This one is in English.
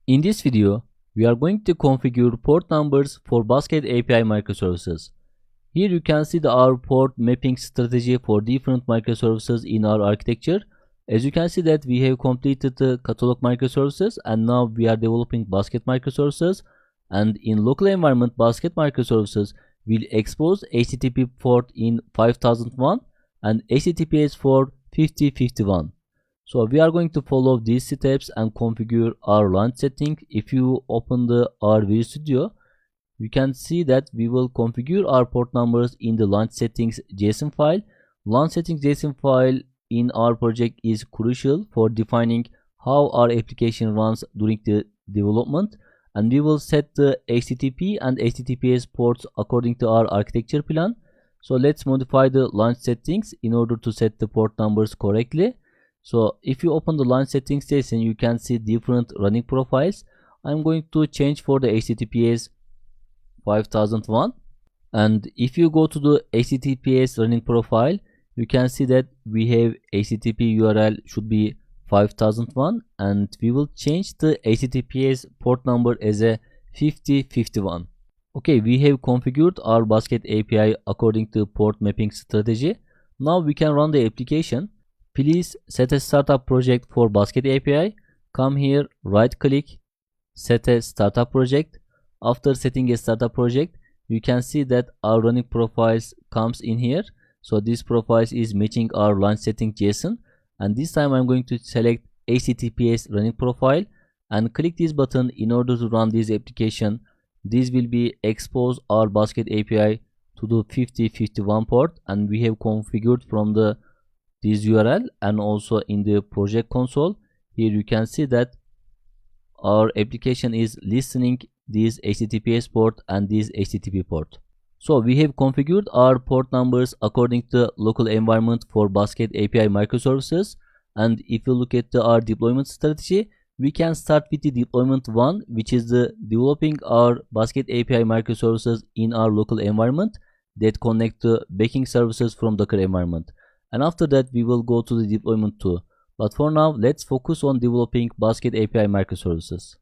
In this video, we are going to configure port numbers for BasketAPI microservices. Here you can see our port mapping strategy for different microservices in our architecture. As you can see that we have completed the catalog microservices and now we are developing basket microservices, and in local environment basket microservices will expose HTTP port in 5001 and HTTPS for 5051. So we are going to follow these steps and configure our launch setting. If you open our Visual Studio, you can see that we will configure our port numbers in the launch settings JSON file. Launch settings JSON file in our project is crucial for defining how our application runs during the development, and we will set the HTTP and HTTPS ports according to our architecture plan. So let's modify the launch settings in order to set the port numbers correctly. So if you open the launch settings station, you can see different running profiles. I'm going to change for the HTTPS 5001, and if you go to the HTTPS running profile, you can see that we have HTTP URL should be 5001, and we will change the HTTPS port number as a 5051. Okay, we have configured our BasketAPI according to port mapping strategy. Now we can run the application. Please set a startup project for BasketAPI. Come here, right click, set a startup project. After setting a startup project, you can see that our running profiles comes in here. So this profile is matching our launch setting JSON, and this time I'm going to select HTTPS running profile and click this button in order to run this application. This will be expose our BasketAPI to the 5051 port, and we have configured from this URL, and also in the project console here you can see that our application is listening this HTTPS port and this HTTP port. So we have configured our port numbers according to local environment for BasketAPI microservices, and if you look at our deployment strategy, we can start with the deployment 1, which is the developing our BasketAPI microservices in our local environment that connect to backing services from Docker environment. And after that we will go to the deployment 2. But for now, let's focus on developing BasketAPI microservices.